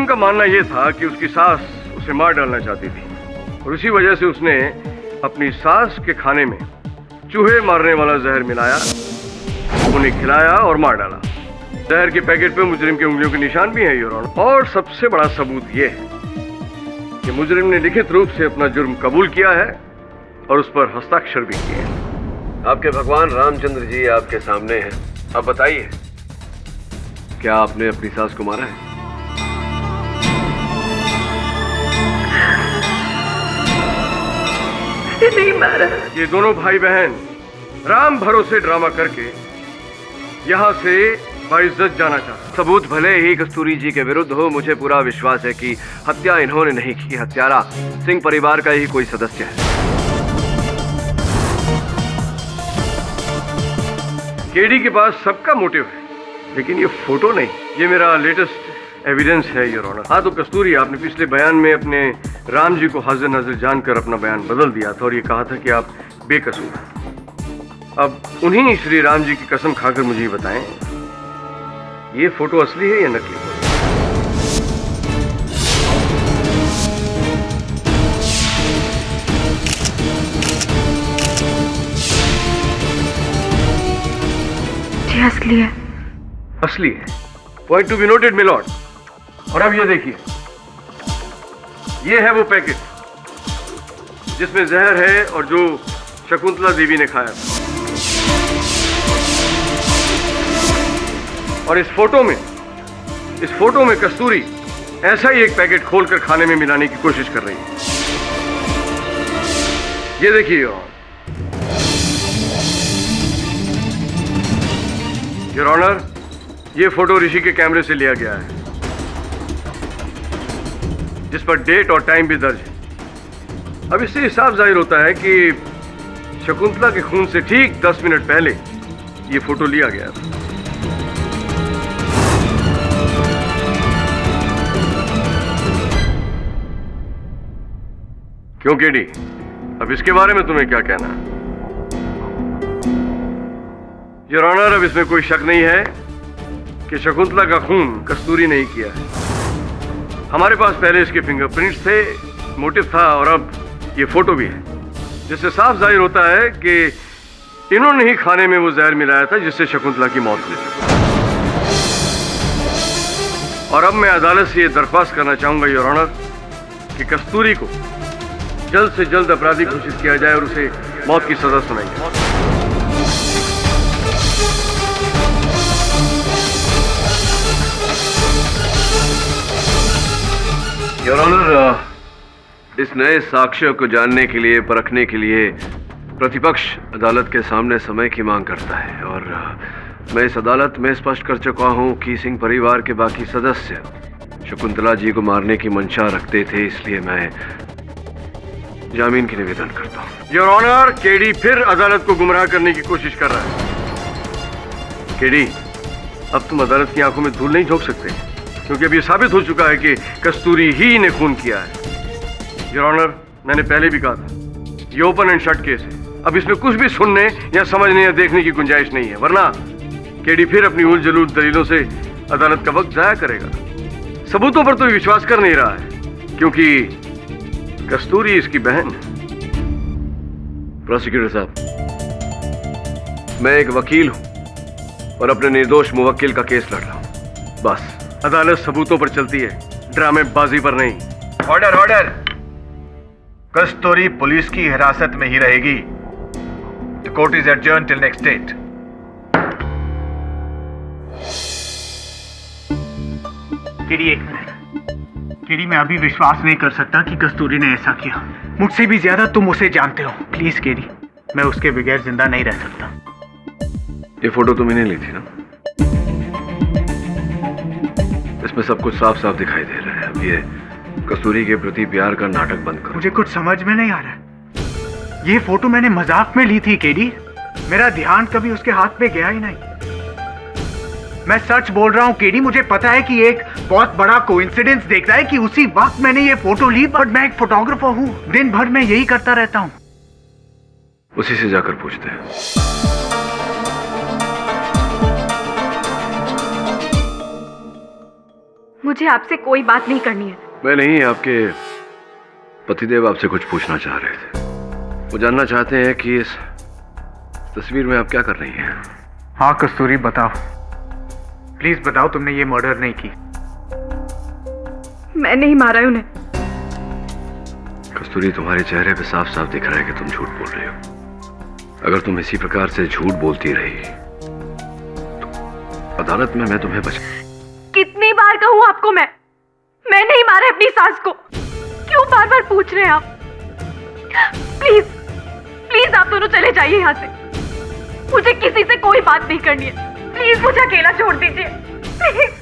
मुजरिम का मानना यह था कि उसकी सास उसे मार डालना चाहती थी और उसी वजह से उसने अपनी सास के खाने में चूहे मारने वाला जहर मिलाया, उन्हें खिलाया और मार डाला। जहर के पैकेट पे मुजरिम की उंगलियों के निशान भी हैं योर ऑनर। और सबसे बड़ा सबूत यह है कि मुजरिम ने लिखित रूप से अपना जुर्म कबूल किया है और उस पर हस्ताक्षर भी किए हैं। आपके भगवान रामचंद्र जी आपके सामने हैं। अब बताइए, क्या आपने अपनी सास को मारा है? नहीं मारा। ये दोनों भाई बहन राम भरोसे ड्रामा करके यहाँ से बाइज्जत जाना चाहते। सबूत भले ही कस्तूरी जी के विरुद्ध हो, मुझे पूरा विश्वास है कि हत्या इन्होंने नहीं की। हत्यारा सिंह परिवार का ही कोई सदस्य है। केडी के पास सबका मोटिव है, लेकिन ये फोटो नहीं। ये मेरा लेटेस्ट एविडेंस है योर ऑनर। हाँ तो कस्तूरी, आपने पिछले बयान में अपने राम जी को हाजिर नाजिर जानकर अपना बयान बदल दिया था और ये कहा था कि आप बेकसूर हैं। अब उन्हीं श्री राम जी की कसम खाकर मुझे बताएं, ये फोटो असली है या नकली? ये असली है। असली है। Point to be noted milord. और अब ये देखिए, ये है वो पैकेट जिसमें जहर है और जो शकुंतला देवी ने खाया था। और इस फोटो में कस्तूरी ऐसा ही एक पैकेट खोलकर खाने में मिलाने की कोशिश कर रही है। ये देखिए योर ऑनर, ये फोटो ऋषि के कैमरे से लिया गया है, जिस पर डेट और टाइम भी दर्ज है। अब इससे साफ जाहिर होता है कि शकुंतला के खून से ठीक 10 मिनट पहले ये फोटो लिया गया था। क्यों केडी, अब इसके बारे में तुम्हें क्या कहना है? योर ऑनर, अब इसमें कोई शक नहीं है कि शकुंतला का खून कस्तूरी नहीं किया है। हमारे पास पहले इसके फिंगरप्रिंट्स थे, मोटिव था और अब ये फोटो भी है, जिससे साफ जाहिर होता है कि इन्होंने ही खाने में वो जहर मिलाया था जिससे शकुंतला की मौत हुई। और अब मैं अदालत से ये दरख्वास्त करना चाहूंगा योर ऑनर कि कस्तूरी को जल्द से जल्द अपराधी घोषित किया जाए और उसे मौत की सजा सुनाई जाए। योर ऑनर, इस नए साक्ष्यों को जानने के लिए, परखने के लिए प्रतिपक्ष अदालत के सामने समय की मांग करता है और मैं इस अदालत में स्पष्ट कर चुका हूं कि सिंह परिवार के बाकी सदस्य शकुंतला जी को मारने की मंशा रखते थे, इसलिए मैं जामीन की निवेदन करता हूं। योर ऑनर, केडी फिर अदालत को गुमराह करने की कोशिश कर रहा है। केडी, अब तुम अदालत की आंखों में धूल नहीं झोंक सकते, क्योंकि अब ये साबित हो चुका है कि कस्तूरी ही ने खून किया है। योर ऑनर, मैंने पहले भी कहा था, ये ओपन एंड शट केस है। अब इसमें कुछ भी सुनने या समझने या देखने की गुंजाइश नहीं है, वरना केडी फिर अपनी उल जलूल दलीलों से अदालत का वक्त जाया करेगा। सबूतों पर तो विश्वास कर नहीं रहा है, क्योंकि कस्तूरी इसकी बहन। प्रोसिक्यूटर साहब, मैं एक वकील हूं और अपने निर्दोष मुवक्किल का केस लड़ रहा हूं। बस अदालत सबूतों पर चलती है, ड्रामेबाजी पर नहीं। Order order. कस्तूरी पुलिस की हिरासत में ही रहेगी। The court is adjourn till next date. KD, एक मिनट। केडी, मैं अभी विश्वास नहीं कर सकता कि कस्तूरी ने ऐसा किया। मुझसे भी ज्यादा तुम उसे जानते हो। प्लीज केडी, मैं उसके बगैर जिंदा नहीं रह सकता। ये फोटो तुमने ली थी ना? इसमें सब कुछ साफ साफ दिखाई दे रहा है। अब ये कस्तूरी के प्रति प्यार का नाटक बंद करो। मुझे कुछ समझ में नहीं आ रहा। ये फोटो मैंने मजाक में ली थी केडी। मेरा ध्यान कभी उसके हाथ पे गया ही नहीं। मैं सच बोल रहा हूँ केडी, मुझे पता है कि एक बहुत बड़ा कोइंसिडेंस देख रहा है कि उसी वक्त मैंने ये फोटो ली, बट मैं एक फोटोग्राफर हूँ, दिन भर मैं यही करता रहता हूँ। उसी से जाकर पूछते हैं। मुझे आपसे कोई बात नहीं करनी है। मैं नहीं, आपके पतिदेव आपसे कुछ पूछना चाह रहे थे। वो जानना चाहते हैं कि इस तस्वीर में आप क्या कर रही हैं। हाँ कस्तूरी बताओ, प्लीज बताओ, तुमने ये मर्डर नहीं की। मैं नहीं मारा है उन्हें। कस्तूरी, तुम्हारे चेहरे पे साफ साफ दिख रहा है कि तुम झूठ बोल रही हो। अगर तुम इसी प्रकार से झूठ बोलती रही तो अदालत में मैं तुम्हें कितनी बार कहूं आपको मैं नहीं मारा अपनी सास को। क्यों बार बार पूछ रहे हैं आप? प्लीज प्लीज आप दोनों चले जाइए यहाँ से। मुझे किसी से कोई बात नहीं करनी है। प्लीज मुझे अकेला छोड़ दीजिए प्लीज।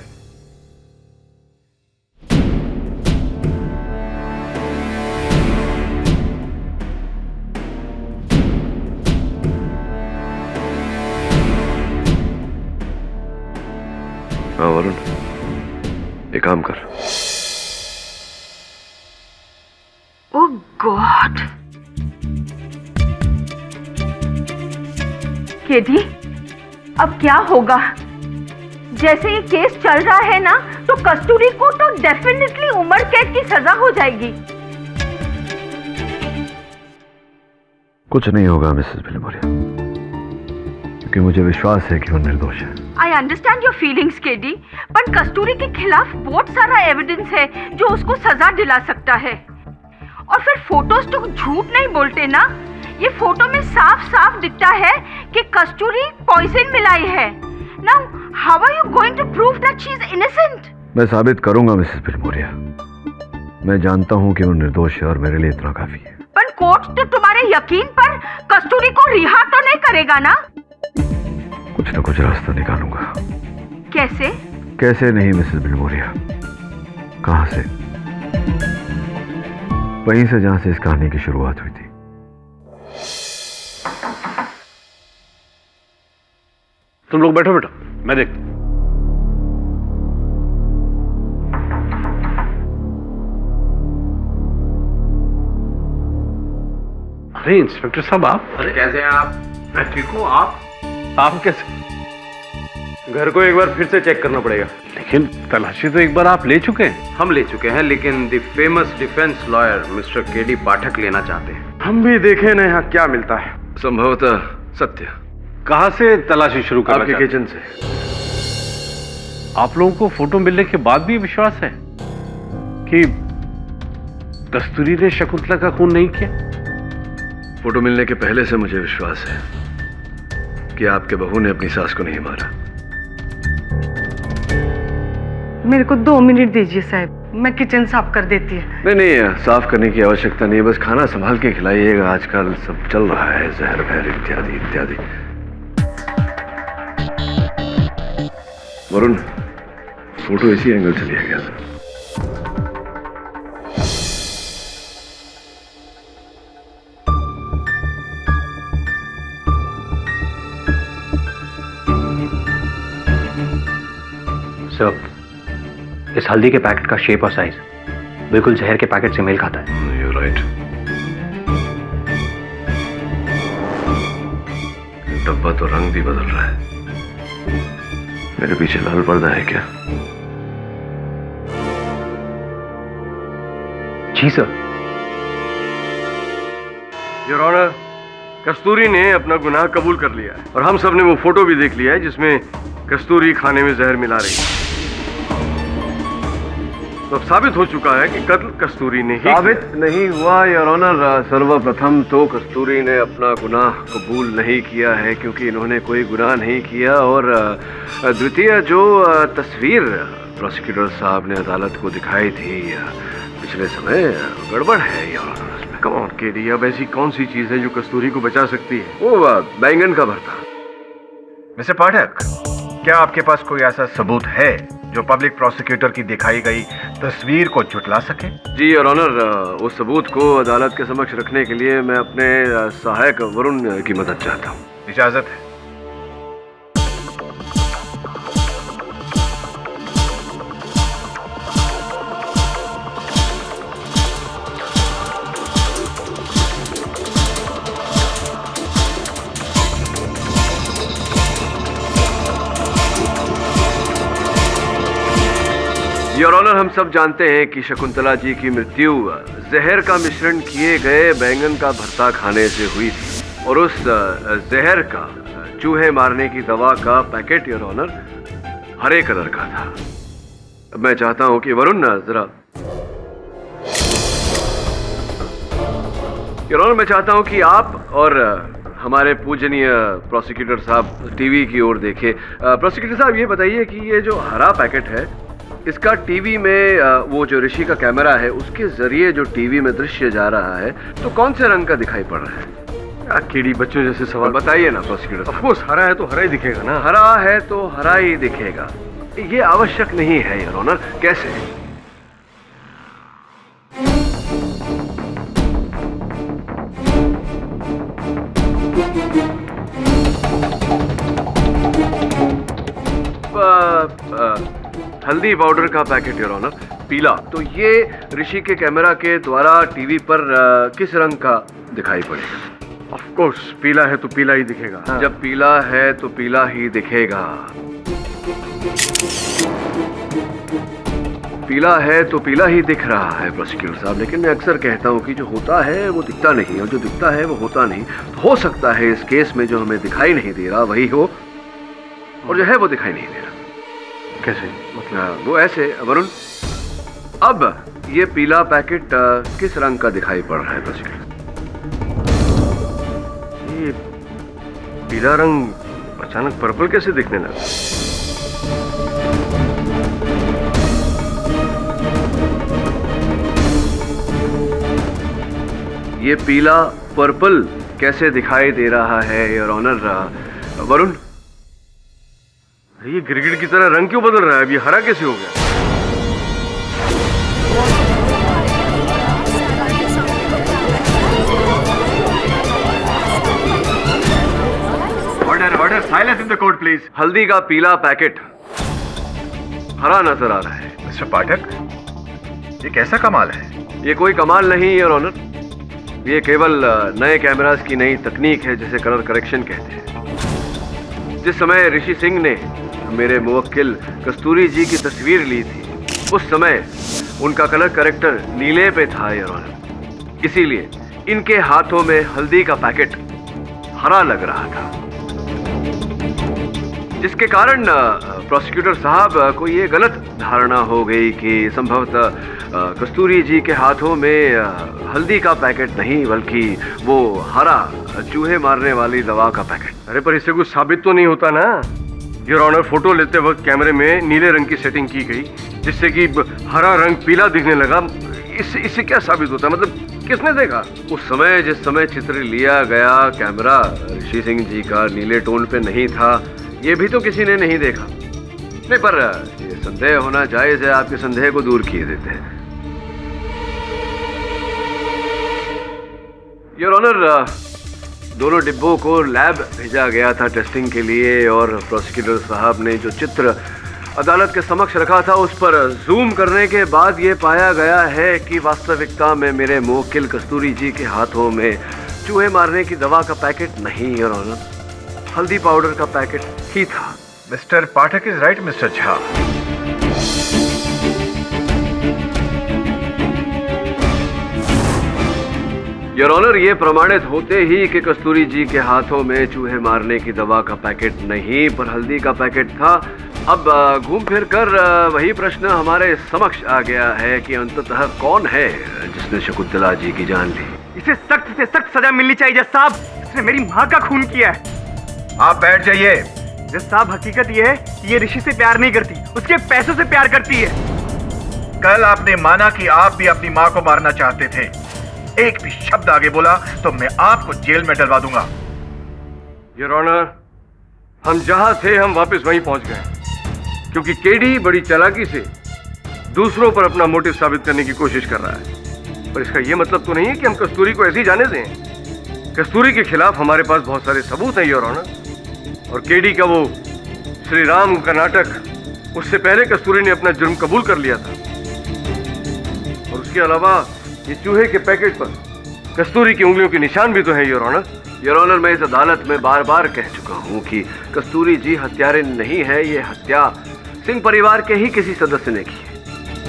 हाँ वरुण, एक काम कर। ओह गॉड। केडी, अब क्या होगा? जैसे ये केस चल रहा है ना, तो कस्तूरी को तो डेफिनेटली उम्र कैद की सजा हो जाएगी। कुछ नहीं होगा मिसेस भिलमोरिया, क्योंकि मुझे विश्वास है कि वो निर्दोष है। I understand your feelings KD, पर कस्तूरी के खिलाफ बहुत सारा एविडेंस है जो उसको सजा दिला सकता है। और फिर फोटोज तो झूठ नहीं बोलते ना। ये फोटो में साफ साफ दिखता है कि कस्तूरी पॉइजन मिलाई है। Now how are you going to prove that she is innocent? मैं साबित करूंगा मिसेस भिलमोरिया। मैं जानता हूं कि वो निर्दोष है और मेरे लिए इतना काफी है। पर कोर्ट तो तुम्हारे यकीन पर कस्तूरी को रिहा तो नहीं करेगा ना? कुछ ना कुछ रास्ता निकालूंगा। कैसे? कैसे नहीं मिसेस भिलमोरिया, कहां से? वहीं से जहां से इस कहानी की शुरुआत हुई थी। तुम लोग बैठो, मैं देखता हूं। अरे इंस्पेक्टर साहब, आप? अरे कैसे हैं आप? मैं ठीक हूं। आप कैसे? घर को एक बार फिर से चेक करना पड़ेगा। लेकिन तलाशी तो एक बार आप ले चुके हैं। हम ले चुके हैं, लेकिन the famous defence lawyer mister KD Pathak लेना चाहते हैं। हम भी देखें ना यहाँ क्या मिलता है। संभवतः सत्य। कहां से तलाशी शुरू करना आपके चाहते किचन से। हैं? आप लोगों को फोटो मिलने के बाद भी विश्वास है कि कस्तूरी ने शकुंतला का खून नहीं किया? फोटो मिलने के पहले से मुझे विश्वास है कि आपके बहू ने अपनी सास को नहीं मारा। मेरे को 2 मिनट दीजिए साहब, मैं किचन साफ कर देती है। नहीं, साफ करने की आवश्यकता नहीं, बस खाना संभाल के खिलाइएगा। आजकल सब चल रहा है, जहर वहर इत्यादि इत्यादि। वरुण, फोटो इसी एंगल से लिया गया था। सर, इस हल्दी के पैकेट का शेप और साइज बिल्कुल जहर के पैकेट से मेल खाता है। You're right. डब्बा तो रंग भी बदल रहा है। मेरे पीछे लाल पर्दा है क्या? जी सर। योर ऑनर, कस्तूरी ने अपना गुनाह कबूल कर लिया है और हम सब ने वो फोटो भी देख लिया है जिसमें कस्तूरी खाने में जहर मिला रही है। तो अब साबित हो चुका है कि कत्ल कस्तूरी ने ही साबित नहीं हुआ योर ऑनर। सर्वप्रथम तो कस्तूरी ने अपना गुनाह कबूल नहीं किया है क्योंकि इन्होंने कोई गुनाह नहीं किया, और द्वितीय जो तस्वीर प्रोसिक्यूटर साहब ने अदालत को दिखाई थी पिछले समय, गड़बड़ है your honour. Come on KD, अब ऐसी कौन सी चीज है जो कस्तूरी को बचा सकती है? वो बैंगन का भरता। मिस्टर पाठक, क्या आपके पास कोई ऐसा सबूत है जो पब्लिक प्रोसिक्यूटर की दिखाई गई तस्वीर को झुटला सके? जी योर ऑनर, उस सबूत को अदालत के समक्ष रखने के लिए मैं अपने सहायक वरुण की मदद चाहता हूँ। इजाजत है। योर ऑनर, हम सब जानते हैं कि शकुंतला जी की मृत्यु जहर का मिश्रण किए गए बैंगन का भरता खाने से हुई थी और उस जहर का चूहे मारने की दवा का पैकेट योर ऑनर हरे कलर का था। मैं चाहता हूं कि वरुण जरा योर ऑनर, मैं चाहता हूं कि आप और हमारे पूजनीय प्रोसिक्यूटर साहब टीवी की ओर देखें। प्रोसिक्यूटर साहब, ये बताइए कि ये जो हरा पैकेट है, इसका टीवी में वो जो ऋषि का कैमरा है उसके जरिए जो टीवी में दृश्य जा रहा है तो कौन से रंग का दिखाई पड़ रहा है? केडी, बच्चों जैसे सवाल बताइए ना प्रोसिक्यूटर साहब। ऑफकोर्स हरा है तो हरा ही दिखेगा ना। हरा है तो हरा ही दिखेगा, ये आवश्यक नहीं है योर ऑनर। कैसे? हल्दी पाउडर का पैकेट योर ऑनर, पीला, तो ये ऋषि के कैमरा के द्वारा टीवी पर किस रंग का दिखाई पड़ेगा? ऑफ कोर्स पीला है तो पीला ही दिखेगा। हाँ। जब पीला है तो पीला ही दिखेगा। पीला है तो पीला ही दिख रहा है प्रोसिक्यूटर साहब, लेकिन मैं अक्सर कहता हूं कि जो होता है वो दिखता नहीं और जो दिखता है वो होता नहीं। तो हो सकता है इस केस में जो हमें दिखाई नहीं दे रहा वही हो और जो है वो दिखाई नहीं दे रहा। कैसे? मतलब वो ऐसे वरुण, अब ये पीला पैकेट किस रंग का दिखाई पड़ रहा है प्रोसिक्यूटर? ये पीला रंग अचानक पर्पल कैसे दिखने लगा? ये पीला पर्पल कैसे दिखाई दे रहा है योर ऑनर? वरुण, ये गिरगिट की तरह रंग क्यों बदल रहा है? अब ये हरा कैसे हो गया? Order, silence in the court please. हल्दी का पीला पैकेट हरा नजर आ रहा है। मिस्टर पाठक, ये कैसा कमाल है? ये कोई कमाल नहीं योर ऑनर, ये केवल नए कैमरास की नई तकनीक है जिसे कलर करेक्शन कहते हैं। जिस समय ऋषि सिंह ने मेरे मुवक्किल कस्तूरी जी की तस्वीर ली थी उस समय उनका कलर करेक्टर नीले पे था योर ऑनर, इसीलिए इनके हाथों में हल्दी का पैकेट हरा लग रहा था, जिसके कारण प्रोसिक्यूटर साहब को ये गलत धारणा हो गई कि संभवतः कस्तूरी जी के हाथों में हल्दी का पैकेट नहीं बल्कि वो हरा चूहे मारने वाली दवा का पैकेट। अरे पर इससे कुछ साबित तो नहीं होता ना योर ऑनर। फोटो लेते वक्त कैमरे में नीले रंग की सेटिंग की गई जिससे कि हरा रंग पीला दिखने लगा। इससे क्या साबित होता है? मतलब किसने देखा? उस समय जिस समय चित्र लिया गया कैमरा ऋषि सिंह जी का नीले टोन पे नहीं था, ये भी तो किसी ने नहीं देखा। नहीं, पर ये संदेह होना जायज है, आपके संदेह को दूर किए देते हैं योर ऑनर। दोनों डिब्बों को लैब भेजा गया था टेस्टिंग के लिए और प्रोसिक्यूटर साहब ने जो चित्र अदालत के समक्ष रखा था उस पर जूम करने के बाद ये पाया गया है कि वास्तविकता में मेरे मुवक्किल कस्तूरी जी के हाथों में चूहे मारने की दवा का पैकेट नहीं योर ऑनर, हल्दी पाउडर का पैकेट ही था। Mister Pathak is right mister Jha. Your honour, ये प्रमाणित होते ही कि कस्तूरी जी के हाथों में चूहे मारने की दवा का पैकेट नहीं पर हल्दी का पैकेट था। अब घूम फिर कर वही प्रश्न हमारे समक्ष आ गया है कि अंततः कौन है जिसने शकुंतला जी की जान ली? इसे सख्त से सख्त सजा मिलनी चाहिए जज साहब, इसने मेरी माँ का खून किया है। आप बैठ जाइए। जज साहब, हकीकत ये है कि ये ऋषि से प्यार नहीं करती, उसके पैसों से प्यार करती है। कल आपने माना कि आप भी अपनी माँ को मारना चाहते थे। एक भी शब्द आगे बोला तो मैं आपको जेल में डलवा दूंगा। योर ऑनर, हम जहां थे हम वापस वहीं पहुंच गए क्योंकि केडी बड़ी चालाकी से दूसरों पर अपना मोटिव साबित करने की कोशिश कर रहा है। पर इसका यह मतलब तो नहीं है कि हम कस्तूरी को ऐसे ही जाने दें। कस्तूरी के खिलाफ हमारे पास बहुत सारे सबूत हैं योर ऑनर, और केडी का वो श्री राम का नाटक, उससे पहले कस्तूरी ने अपना जुर्म कबूल कर लिया था। और उसके अलावा ये चूहे के पैकेट पर कस्तूरी की उंगलियों के निशान भी तो हैं योर ऑनर। योर ऑनर, मैं इस अदालत में बार बार कह चुका हूं कि कस्तूरी जी हत्यारे नहीं है, ये हत्या सिंह परिवार के ही किसी सदस्य ने की है।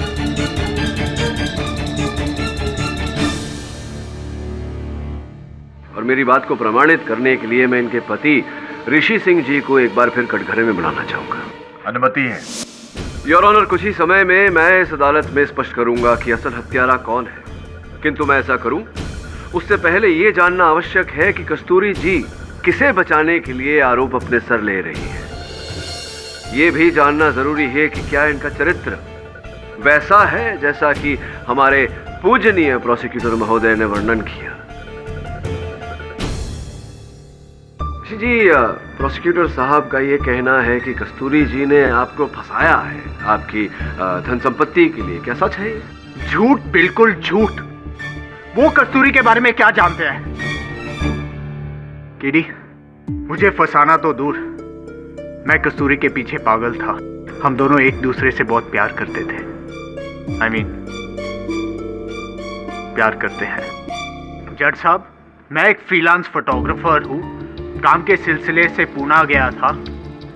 और मेरी बात को प्रमाणित करने के लिए मैं इनके पति ऋषि सिंह जी को एक बार फिर कटघरे में बुलाना चाहूंगा। अनुमति है। योर ऑनर, कुछ ही समय में मैं इस अदालत में स्पष्ट करूंगा कि असल हत्यारा कौन है, किंतु मैं ऐसा करूं उससे पहले यह जानना आवश्यक है कि कस्तूरी जी किसे बचाने के लिए आरोप अपने सर ले रही है। यह भी जानना जरूरी है कि क्या इनका चरित्र वैसा है जैसा कि हमारे पूजनीय प्रोसिक्यूटर महोदय ने वर्णन किया। जी, प्रोसिक्यूटर साहब का यह कहना है कि कस्तूरी जी ने आपको फंसाया है आपकी धन संपत्ति के लिए, क्या सच है? झूठ, बिल्कुल झूठ। वो कस्तूरी के बारे में क्या जानते हैं? केडी, मुझे फंसाना तो दूर, मैं कस्तूरी के पीछे पागल था। हम दोनों एक दूसरे से बहुत प्यार करते थे। प्यार करते हैं। जज साहब, मैं एक फ्रीलांस फोटोग्राफर हूँ। काम के सिलसिले से पुणे गया था,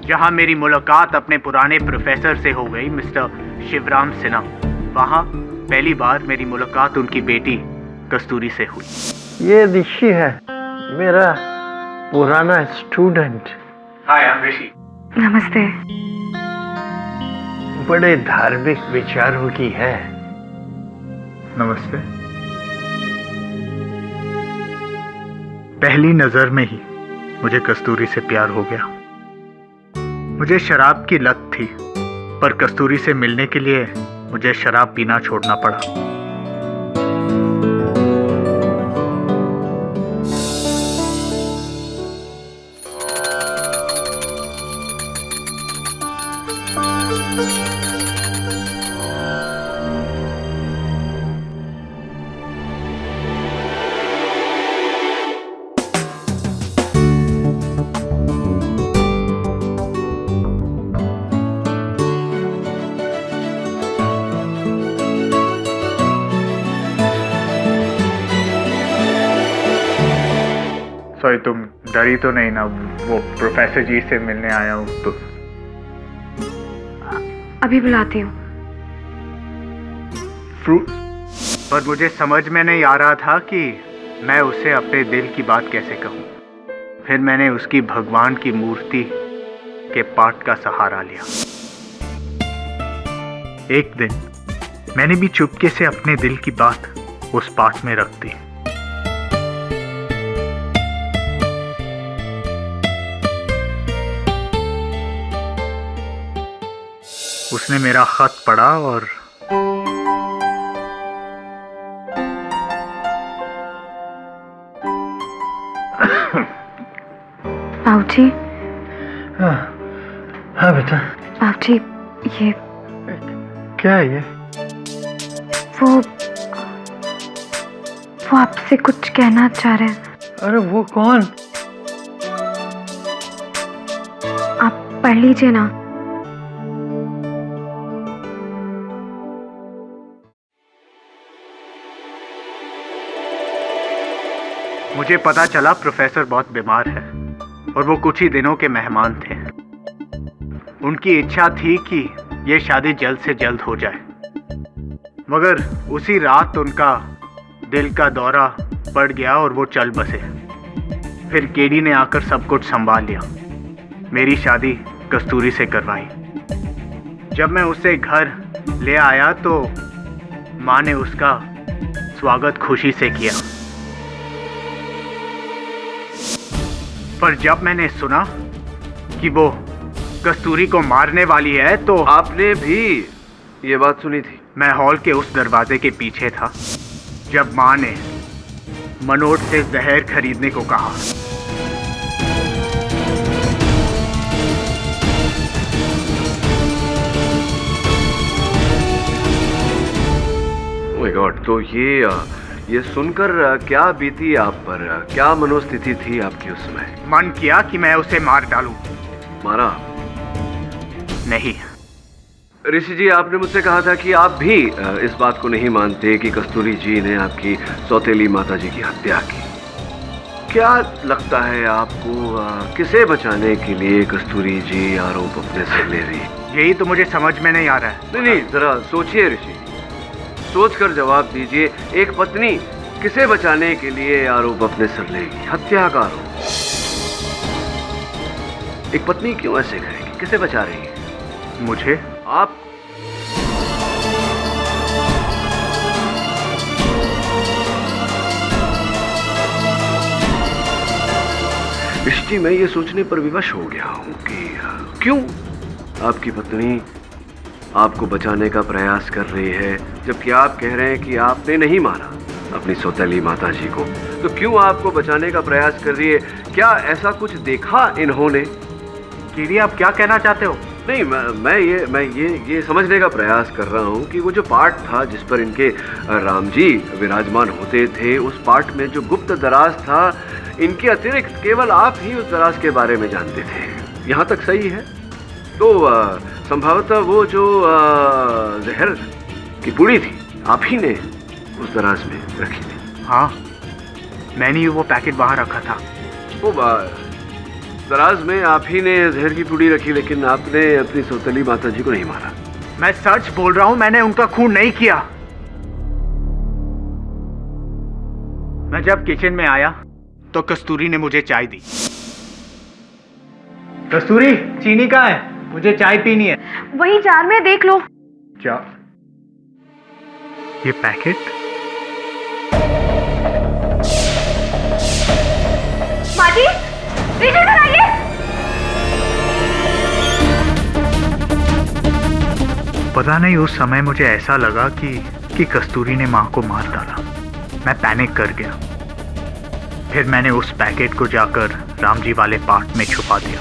जहाँ मेरी मुलाकात अपने पुराने प्रोफेसर से हो गई, मिस्टर शिवराम सिन्हा। वहाँ पहली बार मेरी मुलाकात उनकी बेटी कस्तूरी से हुई। ये ऋषि है, मेरा पुराना स्टूडेंट। हाय, आई एम ऋषि। नमस्ते। बड़े धार्मिक विचारों की है। नमस्ते। पहली नजर में ही मुझे कस्तूरी से प्यार हो गया। मुझे शराब की लत थी, पर कस्तूरी से मिलने के लिए मुझे शराब पीना छोड़ना पड़ा। सॉरी, तुम डरी तो नहीं ना? वो प्रोफेसर जी से मिलने आया हूँ तो। अभी बुलाती हूँ। फ्रूट। पर मुझे समझ में नहीं आ रहा था कि मैं उसे अपने दिल की बात कैसे कहूँ। फिर मैंने उसकी भगवान की मूर्ति के पाठ का सहारा लिया। एक दिन मैंने भी चुपके से अपने दिल की बात उस पाठ में रख दी। उसने मेरा खत पढ़ा और बाबूजी। हाँ बेटा। बाबूजी, ये क्या है ये? वो आपसे कुछ कहना चाह रहे हैं। अरे वो कौन? आप पढ़ लीजिए ना। मुझे पता चला प्रोफेसर बहुत बीमार है और वो कुछ ही दिनों के मेहमान थे। उनकी इच्छा थी कि ये शादी जल्द से जल्द हो जाए, मगर उसी रात उनका दिल का दौरा पड़ गया और वो चल बसे। फिर केडी ने आकर सब कुछ संभाल लिया। मेरी शादी कस्तूरी से करवाई। जब मैं उसे घर ले आया तो माँ ने उसका स्वागत खुशी से किया। पर जब मैंने सुना कि वो कस्तूरी को मारने वाली है तो आपने भी ये बात सुनी थी? मैं हॉल के उस दरवाजे के पीछे था जब माँ ने मनोज से जहर खरीदने को कहा। ओह माय गॉड, तो ये सुनकर क्या बीती आप पर? क्या मनोस्थिति थी आपकी उस समय? मन किया कि मैं उसे मार डालूं। मारा? नहीं। ऋषि जी, आपने मुझसे कहा था कि आप भी इस बात को नहीं मानते कि कस्तूरी जी ने आपकी सौतेली माता जी की हत्या की। क्या लगता है आपको, किसे बचाने के लिए कस्तूरी जी आरोप अपने सर ले रही? यही तो मुझे समझ में नहीं आ रहा है। नहीं, जरा सोचिए ऋषि, सोचकर जवाब दीजिए। एक पत्नी किसे बचाने के लिए आरोप अपने सर लेगी? हत्या का आरोप। एक पत्नी क्यों ऐसे करेगी? किसे बचा रही है? मुझे? आप इष्टि मैं ये सोचने पर विवश हो गया हूं कि क्यों आपकी पत्नी आपको बचाने का प्रयास कर रही है, जबकि आप कह रहे हैं कि आपने नहीं मारा अपनी सौतेली माता जी को। तो क्यों आपको बचाने का प्रयास कर रही है? क्या ऐसा कुछ देखा इन्होंने? केडी, आप क्या कहना चाहते हो? नहीं, मैं ये समझने का प्रयास कर रहा हूँ कि वो जो पार्ट था जिस पर इनके राम जी विराजमान होते थे, उस पार्ट में जो गुप्त दराज था, इनके अतिरिक्त केवल आप ही उस दराज के बारे में जानते थे। यहाँ तक सही है? तो संभवतः वो जो जहर की पुड़ी थी, आप ही ने उस दराज में रखी थी। हाँ, मैंने ही वो पैकेट बाहर रखा था। वो दराज में आप ही ने जहर की पुड़ी रखी, लेकिन आपने अपनी सौतेली माता जी को नहीं मारा। मैं सच बोल रहा हूं, मैंने उनका खून नहीं किया। मैं जब किचन में आया तो कस्तूरी ने मुझे चाय दी। कस्तूरी, चीनी कहाँ है? मुझे चाय पीनी है। वही जार में देख लो। क्या ये पैकेट? माजी, इधर आइए। पता नहीं, उस समय मुझे ऐसा लगा कि कस्तूरी ने मां को मार डाला। मैं पैनिक कर गया। फिर मैंने उस पैकेट को जाकर रामजी वाले पार्ट में छुपा दिया।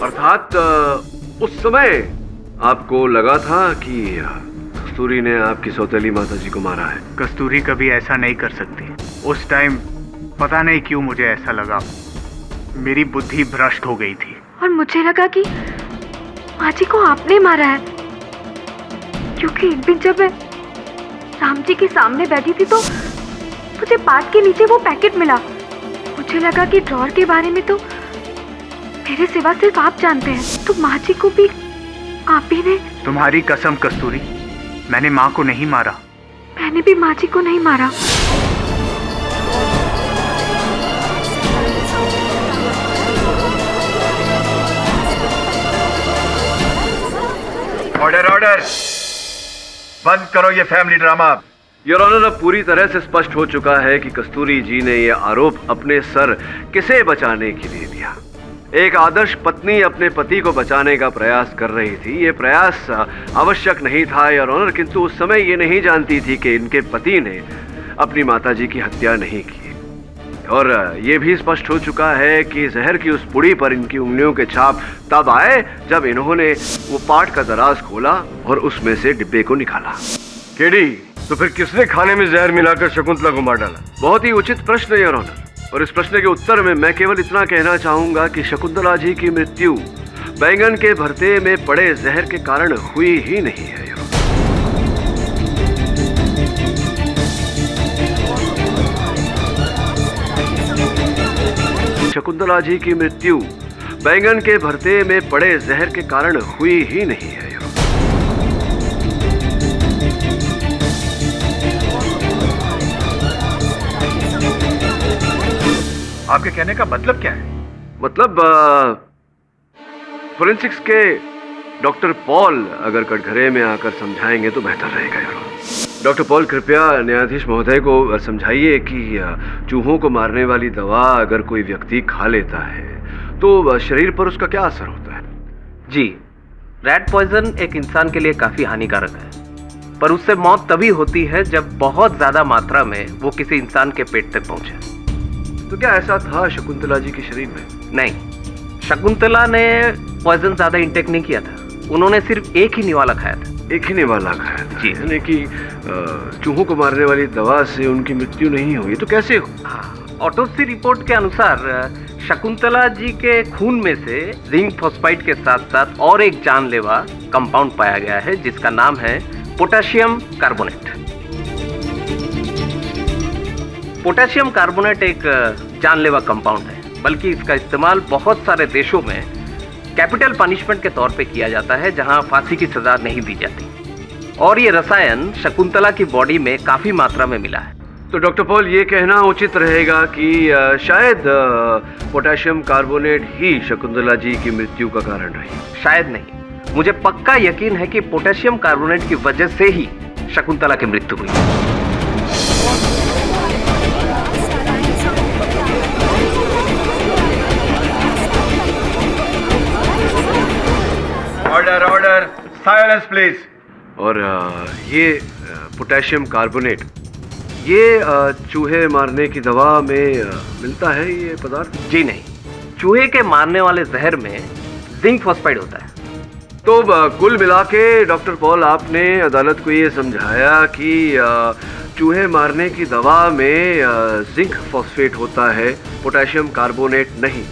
अर्थात उस समय आपको लगा था कि कस्तूरी ने आपकी सौतेली माता जी को मारा है। कस्तूरी कभी ऐसा नहीं कर सकती। उस टाइम पता नहीं क्यों मुझे ऐसा लगा। मेरी बुद्धि भ्रष्ट हो गई थी और मुझे लगा कि माँ जी को आपने मारा है, क्योंकि एक दिन जब मैं राम जी के सामने बैठी थी तो मुझे पार्ट के नीचे वो पैकेट मिला। मुझे लगा कि ड्रॉर के बारे में तो मेरे सिवा सिर्फ आप जानते हैं, तो माँ जी को भी आप ही ने। तुम्हारी कसम कस्तूरी, मैंने माँ को नहीं मारा। मैंने भी माँ जी को नहीं मारा। ऑर्डर ऑर्डर, बंद करो ये फैमिली ड्रामा। योर ऑनर, अब पूरी तरह से स्पष्ट हो चुका है कि कस्तूरी जी ने यह आरोप अपने सर किसे बचाने के लिए दिया। एक आदर्श पत्नी अपने पति को बचाने का प्रयास कर रही थी। ये प्रयास आवश्यक नहीं था योर ऑनर, किंतु उस समय ये नहीं जानती थी कि इनके पति ने अपनी माताजी की हत्या नहीं की। और ये भी स्पष्ट हो चुका है कि जहर की उस पुड़ी पर इनकी उंगलियों के छाप तब आए जब इन्होंने वो पार्ट का दराज खोला और उसमें से डिब्बे को निकाला। केडी, तो फिर किसने खाने में जहर मिलाकर शकुंतला को मार डाला? बहुत ही उचित प्रश्न योर ऑनर, और इस प्रश्न के उत्तर में मैं केवल इतना कहना चाहूंगा कि शकुंतला जी की मृत्यु बैंगन के भरते में पड़े जहर के कारण हुई ही नहीं है। शकुंतला जी की मृत्यु बैंगन के भरते में पड़े जहर के कारण हुई ही नहीं है। आपके कहने का मतलब क्या है? मतलब फोरेंसिक्स के डॉक्टर पॉल अगर कटघरे में आकर समझाएंगे तो बेहतर रहेगा यार। डॉक्टर पॉल, कृपया न्यायाधीश महोदय को समझाइए कि चूहों को मारने वाली दवा अगर कोई व्यक्ति खा लेता है तो शरीर पर उसका क्या असर होता है? जी, रैट पॉइजन एक इंसान के लिए काफी हानिकारक है, पर उससे मौत तभी होती है जब बहुत ज्यादा मात्रा में वो किसी इंसान के पेट तक पहुंचे। तो क्या ऐसा था शकुंतला जी के शरीर में? नहीं, शकुंतला ने पॉइजन ज्यादा इंटेक नहीं किया था। उन्होंने सिर्फ एक ही निवाला खाया था। एक ही निवाला खाया था जी, यानी कि चूहों को मारने वाली दवा से उनकी मृत्यु नहीं हुई। तो कैसे हो? हाँ, ऑटोप्सी रिपोर्ट के अनुसार शकुंतला जी के खून में से जिंक फॉस्फाइड के साथ साथ और एक जानलेवा कंपाउंड पाया गया है जिसका नाम है पोटेशियम कार्बोनेट। पोटेशियम कार्बोनेट एक जानलेवा कंपाउंड है बल्कि इसका इस्तेमाल बहुत सारे देशों में कैपिटल पनिशमेंट के तौर पे किया जाता है, जहां फांसी की सजा नहीं दी जाती। और ये रसायन शकुंतला की बॉडी में काफी मात्रा में मिला है। तो डॉक्टर पॉल, ये कहना उचित रहेगा कि शायद पोटेशियम कार्बोनेट ही शकुंतला जी की मृत्यु का कारण रही। शायद नहीं, मुझे पक्का यकीन है कि पोटेशियम कार्बोनेट की वजह से ही शकुंतला की मृत्यु हुई। Order order, silence please. और ये पोटेशियम कार्बोनेट, ये चूहे मारने की दवा में मिलता है ये पदार्थ? जी नहीं, चूहे के मारने वाले जहर में जिंक फॉस्फाइड होता है। तो कुल मिला के डॉक्टर पॉल, आपने अदालत को ये समझाया कि चूहे मारने की दवा में जिंक फॉस्फेट होता है, पोटेशियम कार्बोनेट नहीं।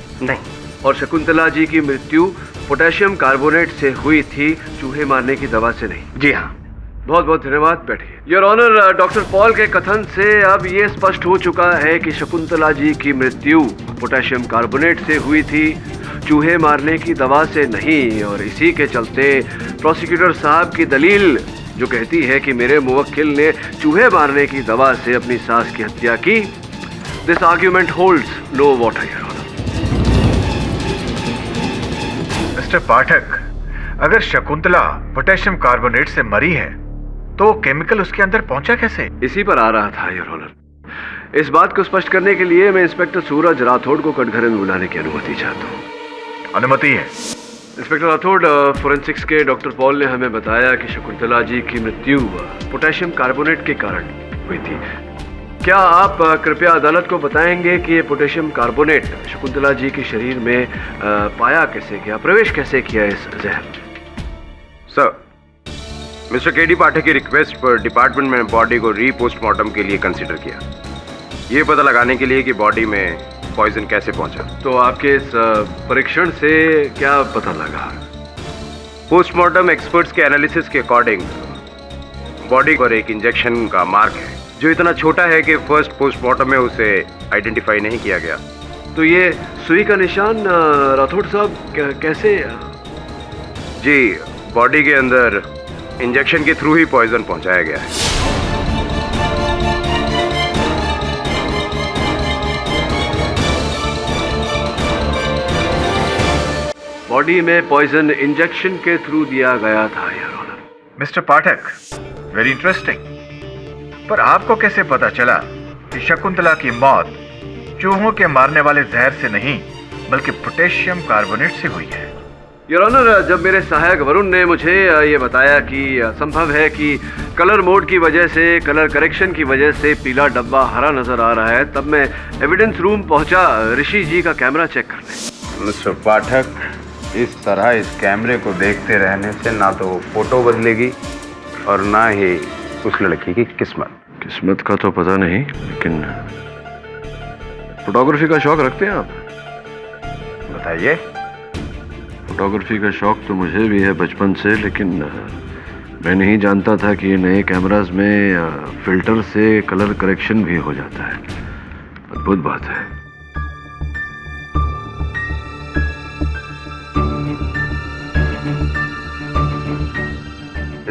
और शकुंतला जी की मृत्यु पोटेशियम कार्बोनेट से हुई थी, चूहे मारने की दवा से नहीं। जी हाँ। बहुत बहुत धन्यवाद, बैठिए। योर ऑनर, डॉक्टर पॉल के कथन से अब ये स्पष्ट हो चुका है कि शकुंतला जी की मृत्यु पोटेशियम कार्बोनेट से हुई थी, चूहे मारने की दवा से नहीं। और इसी के चलते प्रोसिक्यूटर साहब की दलील जो कहती है कि मेरे मुवक्किल ने चूहे मारने की दवा से अपनी सास की हत्या की, this argument holds no water, your honour. Mister Pathak, अगर शकुंतला पोटेशियम कार्बोनेट से मरी है तो केमिकल उसके अंदर पहुंचा कैसे? इसी पर आ रहा था, योर ऑनर। इस बात को स्पष्ट करने के लिए मैं इंस्पेक्टर सूरज राठौड़ को कटघरे में बुलाने की अनुमति चाहता हूँ। अनुमति है। इंस्पेक्टर राठौड़, फोरेंसिक्स के डॉक्टर पॉल ने हमें बताया कि शकुंतला जी की मृत्यु पोटेशियम कार्बोनेट के कारण हुई थी। क्या आप कृपया अदालत को बताएंगे कि ये पोटेशियम कार्बोनेट शकुंतला जी के शरीर में पाया कैसे गया, प्रवेश कैसे किया इस जहर? सर, मिस्टर केडी पाठक की रिक्वेस्ट पर डिपार्टमेंट में बॉडी को रीपोस्टमार्टम के लिए कंसीडर किया, ये पता लगाने के लिए कि बॉडी में पॉइजन कैसे पहुंचा। तो आपके इस परीक्षण से क्या पता लगा? पोस्टमार्टम एक्सपर्ट्स के एनालिसिस के अकॉर्डिंग बॉडी पर एक इंजेक्शन का मार्क है, जो इतना छोटा है कि फर्स्ट पोस्टमार्टम में उसे आइडेंटिफाई नहीं किया गया। तो ये सुई का निशान राठौड़ साहब कैसे? जी, बॉडी के अंदर इंजेक्शन के थ्रू ही पॉइजन पहुंचाया गया है। बॉडी में पॉइजन इंजेक्शन के थ्रू दिया गया था, your honour. Mister Pathak, very interesting. पर आपको कैसे पता चला कि शकुंतला की मौत चूहों के मारने वाले जहर से नहीं बल्कि पोटेशियम कार्बोनेट से हुई है? योर ऑनर, जब मेरे सहायक वरुण ने मुझे ये बताया कि संभव है कि कलर मोड की वजह से, कलर करेक्शन की वजह से पीला डब्बा हरा नजर आ रहा है, तब मैं एविडेंस रूम पहुंचा ऋषि जी का कैमरा चेक करने। मिस्टर पाठक, इस तरह इस कैमरे को देखते रहने से ना तो फोटो बदलेगी और ना ही उस लड़की की किस्मत का तो पता नहीं, लेकिन फोटोग्राफी का शौक रखते हैं आप? बताइए। फोटोग्राफी का शौक तो मुझे भी है बचपन से, लेकिन मैं नहीं जानता था कि ये नए कैमरास में फिल्टर से कलर करेक्शन भी हो जाता है। अद्भुत बात है।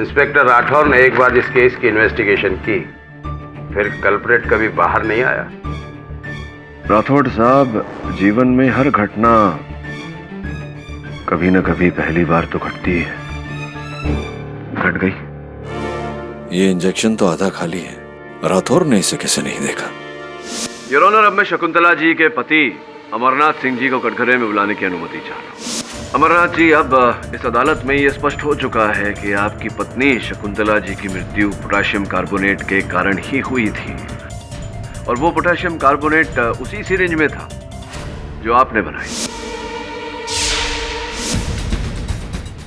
इंस्पेक्टर राठौर ने एक बार इस केस की इन्वेस्टिगेशन की, फिर कल्प्रेट कभी बाहर नहीं आया। राठौड़ साहब, जीवन में हर घटना कभी न कभी पहली बार तो घटती है। घट गई। ये इंजेक्शन तो आधा खाली है, राठौर ने इसे कैसे नहीं देखा? योर ऑनर, अब मैं शकुंतला जी के पति अमरनाथ सिंह जी को कटघरे में बुलाने की अनुमति चाहता हूँ। अमरनाथ जी, अब इस अदालत में ये स्पष्ट हो चुका है कि आपकी पत्नी शकुंतला जी की मृत्यु पोटेशियम कार्बोनेट के कारण ही हुई थी, और वो पोटेशियम कार्बोनेट उसी सिरिंज में था जो आपने बनाई।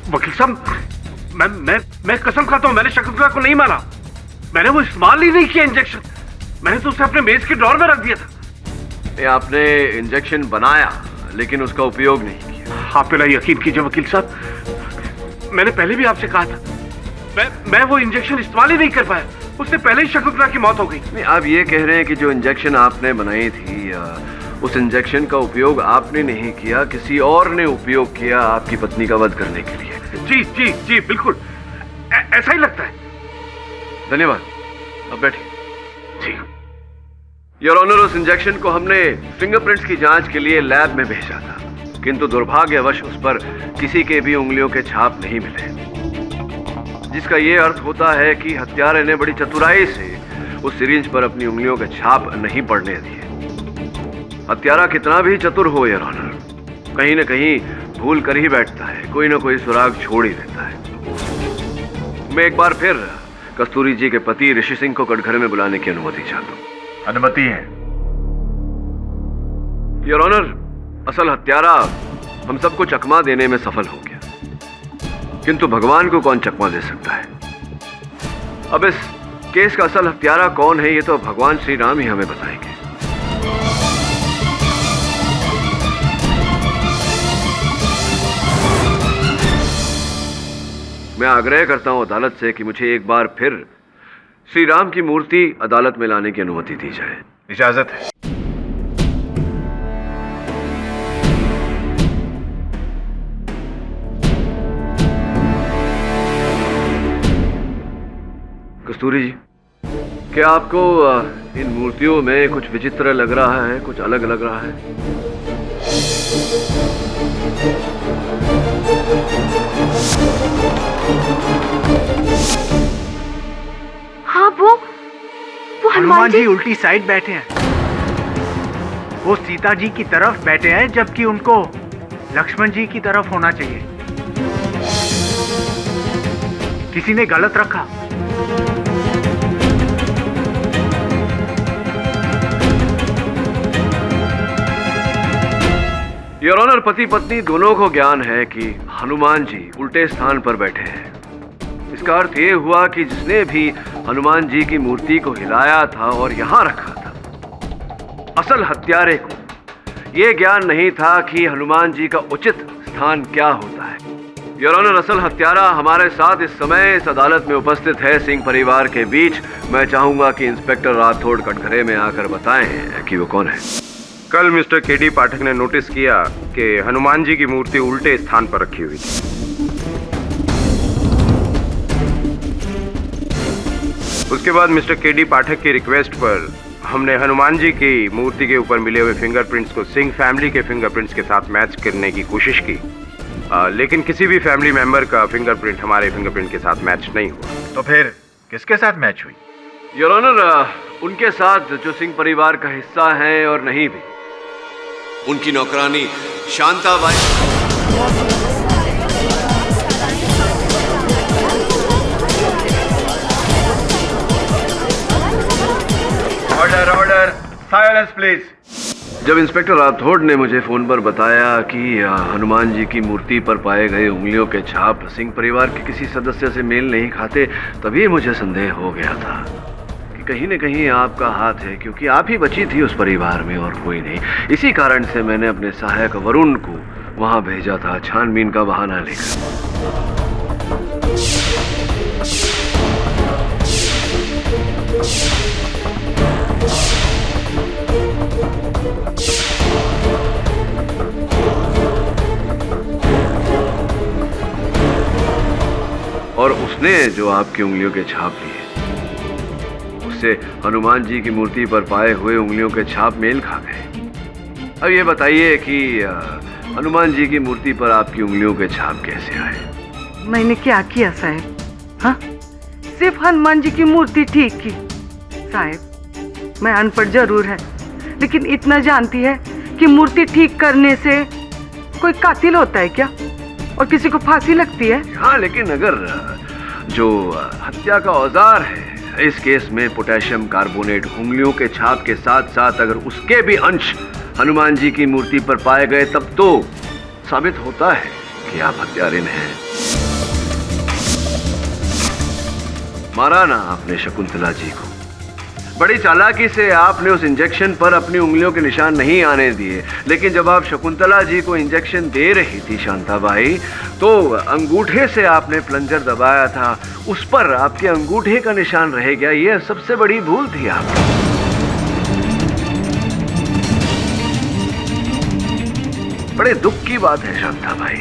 वकील साहब, मैं कसम खाता हूं, मैंने शकुंतला को नहीं मारा। मैंने वो इस्तेमाल ही नहीं किया इंजेक्शन। मैंने तो उसे अपने मेज के ड्रॉर में रख दिया था। ये आपने इंजेक्शन बनाया, लेकिन उसका उपयोग नहीं किया। आप मेरा यकीन कीजिए वकील साहब, मैंने पहले भी आपसे कहा था, मैं वो इंजेक्शन इस्तेमाल ही नहीं कर पाया। उससे पहले ही शकुंतला की मौत हो गई। नहीं, आप ये कह रहे हैं कि जो इंजेक्शन आपने बनाई थी उस इंजेक्शन का उपयोग आपने नहीं किया, किसी और ने उपयोग किया आपकी पत्नी का वध करने के लिए। जी जी जी बिल्कुल ऐसा ही लगता है। धन्यवाद, अब बैठिए। जी योर ऑनर, उस इंजेक्शन को हमने फिंगरप्रिंट्स की जांच के लिए लैब में भेजा था, किंतु दुर्भाग्यवश उस पर किसी के भी उंगलियों के छाप नहीं मिले, जिसका यह अर्थ होता है कि हत्यारे ने बड़ी चतुराई से उस सिरिंज पर अपनी उंगलियों के छाप नहीं पड़ने दिए। हत्यारा कितना भी चतुर हो योर ऑनर, कहीं न कहीं भूल कर ही बैठता है, कोई ना कोई सुराग छोड़ ही देता है। मैं एक बार फिर कस्तूरी जी के पति ऋषि सिंह को कटघरे में बुलाने की अनुमति चाहता हूँ। अनुमति है। योर ऑनर, असल हत्यारा हम सबको चकमा देने में सफल हो गया, किंतु भगवान को कौन चकमा दे सकता है? अब इस केस का असल हत्यारा कौन है, ये तो भगवान श्री राम ही हमें बताएंगे। मैं आग्रह करता हूं अदालत से कि मुझे एक बार फिर श्री राम की मूर्ति अदालत में लाने की अनुमति दी जाए। इजाजत है। कस्तूरी जी, क्या आपको इन मूर्तियों में कुछ विचित्र लग रहा है, कुछ अलग लग रहा है? हाँ, वो हनुमान जी उल्टी साइड बैठे हैं। वो सीता जी की तरफ बैठे हैं, जबकि उनको लक्ष्मण जी की तरफ होना चाहिए। किसी ने गलत रखा। योर ऑनर, पति पत्नी दोनों को ज्ञान है कि हनुमान जी उल्टे स्थान पर बैठे हैं। इसका अर्थ यह हुआ कि जिसने भी हनुमान जी की मूर्ति को हिलाया था और यहां रखा था, असल हत्यारे को यह ज्ञान नहीं था कि हनुमान जी का उचित स्थान क्या होता है। योर ऑनर, असल हत्यारा हमारे साथ इस समय इस अदालत में उपस्थित है, सिंह परिवार के बीच। मैं चाहूंगा कि इंस्पेक्टर राठौड़ कटघरे में आकर बताएं कि वो कौन है। कल मिस्टर केडी पाठक ने नोटिस किया कि हनुमान जी की मूर्ति उल्टे स्थान पर रखी हुई थी। उसके बाद मिस्टर केडी पाठक की रिक्वेस्ट पर हमने हनुमान जी की मूर्ति के ऊपर मिले हुए फिंगरप्रिंट्स को सिंह फैमिली के फिंगरप्रिंट्स के साथ मैच करने की कोशिश की, लेकिन किसी भी फैमिली मेंबर का फिंगरप्रिंट हमारे फिंगरप्रिंट के साथ मैच नहीं हुआ। तो फिर किसके साथ मैच हुई? योर ऑनर, उनके साथ जो सिंह परिवार का हिस्सा है और नहीं भी, उनकी नौकरानी Shantabai. Order order, silence please. जब इंस्पेक्टर राठौड़ ने मुझे फोन पर बताया कि हनुमान जी की मूर्ति पर पाए गए उंगलियों के छाप सिंह परिवार के किसी सदस्य से मेल नहीं खाते, तभी मुझे संदेह हो गया था कि कहीं न कहीं आपका हाथ है, क्योंकि आप ही बची थी उस परिवार में और कोई नहीं। इसी कारण से मैंने अपने सहायक वरुण को वहां भेजा था, छानबीन का बहाना लेकर। और उसने जो आपकी उंगलियों के छाप लिए, उससे हनुमान जी की मूर्ति पर पाए हुए उंगलियों के छाप मेल खा गए। अब ये बताइए कि हनुमान जी की मूर्ति पर आपकी उंगलियों के छाप कैसे आए? मैंने क्या किया साहब? हाँ, सिर्फ हनुमान जी की मूर्ति ठीक की। साहब, मैं अनपढ़ जरूर है, लेकिन इतना जानती है कि मूर्ति ठीक करने से कोई कातिल होता है क्या, और किसी को फांसी लगती है? हाँ, लेकिन अगर जो हत्या का औजार है इस केस में पोटेशियम कार्बोनेट उंगलियों के छाप के साथ साथ अगर उसके भी अंश हनुमान जी की मूर्ति पर पाए गए, तब तो साबित होता है कि आप हत्यारिन हैं। मारा ना आपने शकुंतला जी को, बड़ी चालाकी से आपने उस इंजेक्शन पर अपनी उंगलियों के निशान नहीं आने दिए, लेकिन जब आप शकुंतला जी को इंजेक्शन दे रही थी शांताबाई, तो अंगूठे से आपने प्लंजर दबाया था, उस पर आपके अंगूठे का निशान रह गया। यह सबसे बड़ी भूल थी आपकी। बड़े दुख की बात है शांता भाई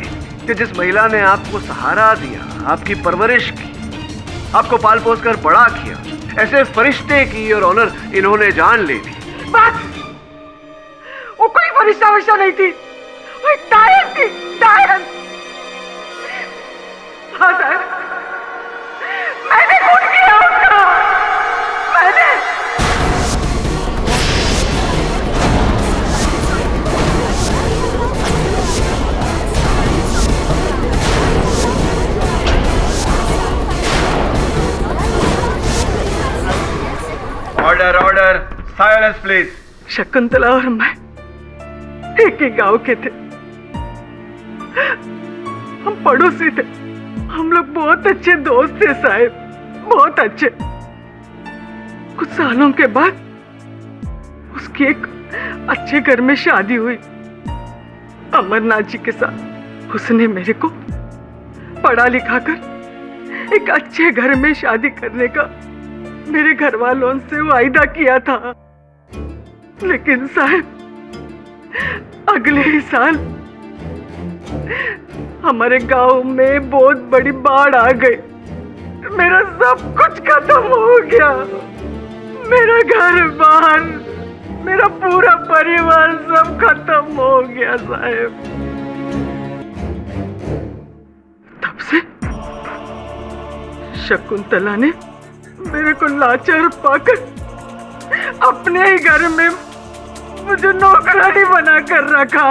कि जिस महिला ने आपको सहारा दिया, आपकी परवरिश की, आपको पाल पोस कर बड़ा किया, ऐसे फरिश्ते की और ऑनर इन्होंने जान ले ली। बस, वो कोई फरिश्ता वरिश्ता नहीं थी, वो एक डायन थी, डायन। हाँ साहब, मैंने खून किया उसका, मैंने। Order order, silence please. Shakuntala और मैं एक ही गांव के थे, हम पड़ोसी थे, हम लोग बहुत अच्छे दोस्त थे साहब, बहुत अच्छे। कुछ सालों के बाद उसकी एक अच्छे घर में शादी हुई अमरनाथ जी के साथ। उसने मेरे को पढ़ा लिखा कर एक अच्छे घर में शादी करने का मेरे घर वालों से वायदा किया था, लेकिन साहब अगले ही साल हमारे गांव में बहुत बड़ी बाढ़ आ गई, मेरा सब कुछ खत्म हो गया, मेरा घर बार, मेरा पूरा परिवार सब खत्म हो गया साहब। तब से शकुंतला ने मेरे को लाचार पाकर अपने ही घर में मुझे नौकरानी बना कर रखा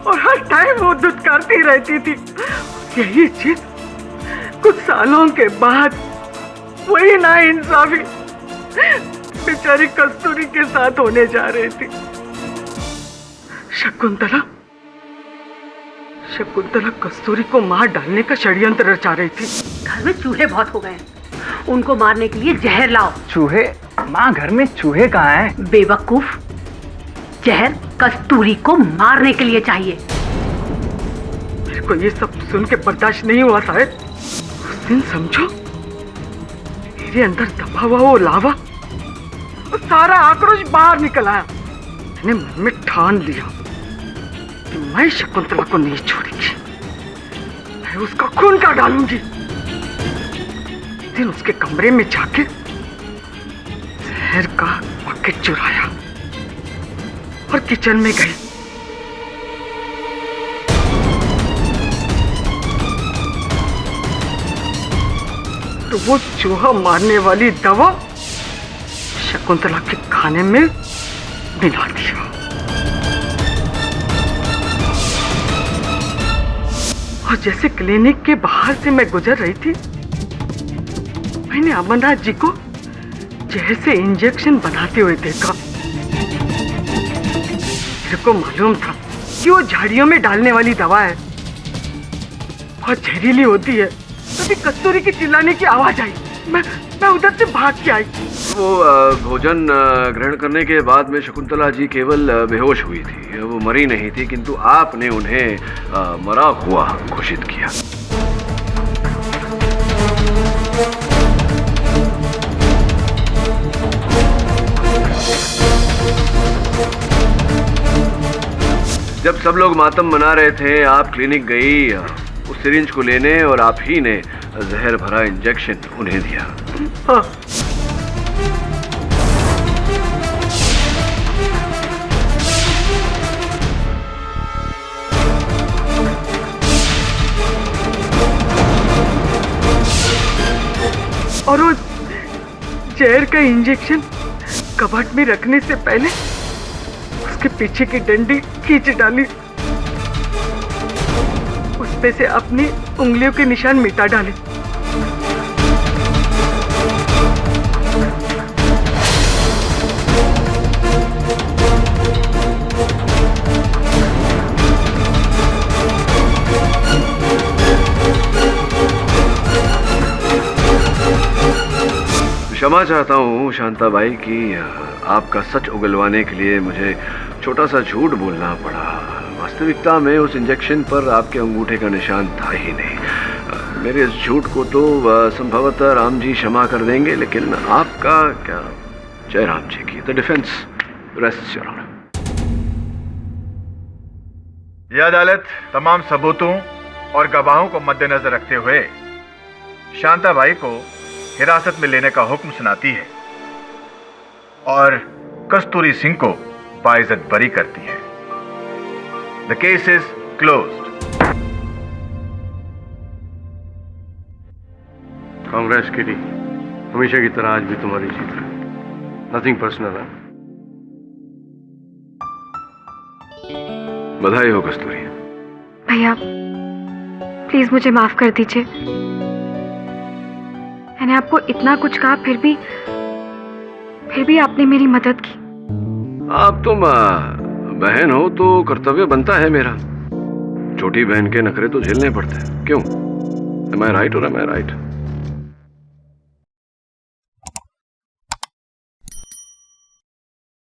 और हर टाइम वो दुत्कारती रहती थी। यही चीज कुछ सालों के बाद वही नाइंसाफी बेचारी कस्तूरी के साथ होने जा रही थी। शकुंतला कस्तूरी को मार डालने का षड्यंत्र रचा रही थी। घर में चूहे बहुत हो गए हैं, उनको मारने के लिए जहर लाओ। चूहे? माँ, घर में चूहे कहाँ हैं? बेवकूफ, जहर कस्तूरी को मारने के लिए चाहिए। मेरे को ये सब सुन के बर्दाश्त नहीं हुआ साहब। उस दिन समझो मेरे अंदर दबा हुआ वो लावा और सारा आक्रोश बाहर निकल आया। मैंने मन में ठान लिया कि मैं शकुंतला को नहीं छोड़ूंगी, मैं उसका खून का डालूंगी। दिन उसके कमरे में जाके जहर का पैकेट चुराया और किचन में गई। तो वो चूहा मारने वाली दवा शकुंतला के खाने में मिला दिया। और जैसे क्लिनिक के बाहर से मैं गुजर रही थी, मैंने अमरनाथ जी को जहर से इंजेक्शन बनाते हुए देखा। मेरे को मालूम था कि वो झाड़ियों में डालने वाली दवा है, बहुत जहरीली होती है। तभी कस्तूरी की चिल्लाने की आवाज आई, मैं उधर से भाग के आई। वो भोजन ग्रहण करने के बाद में शकुंतला जी केवल बेहोश हुई थी, वो मरी नहीं थी, किंतु आपने उन्हें मरा हुआ घोषित किया। जब सब लोग मातम मना रहे थे, आप क्लिनिक गई उस सिरिंज को लेने और आप ही ने जहर भरा इंजेक्शन उन्हें दिया। हाँ। और वो जहर का इंजेक्शन कबर्ड में रखने से पहले उसके पीछे की डंडी खींच डाली, उसपे से अपनी उंगलियों के निशान मिटा डाले। क्षमा चाहता हूँ शांताबाई कि आपका सच उगलवाने के लिए मुझे छोटा सा झूठ बोलना पड़ा। वास्तविकता में उस इंजेक्शन पर आपके अंगूठे का निशान था ही नहीं। मेरे इस झूठ को तो संभवतः राम जी क्षमा कर देंगे, लेकिन आपका क्या? जय राम जी की। The defence rests your honour. यह अदालत तमाम सबूतों और गवाहों को मद्देनजर रखते हुए शांताबाई को हिरासत में लेने का हुक्म सुनाती है और कस्तूरी सिंह को बाइज्जत बरी करती है। The case is closed. Congress KD, हमेशा की तरह आज भी तुम्हारी जीत है। नथिंग पर्सनल है। बधाई हो कस्तूरी। भैया प्लीज मुझे माफ कर दीजिए। मैंने आपको इतना कुछ कहा, फिर भी आपने मेरी मदद की। आप तुम बहन हो तो कर्तव्य बनता है मेरा। छोटी बहन के नखरे तो झेलने पड़ते हैं। क्यों? Am I right or am I right?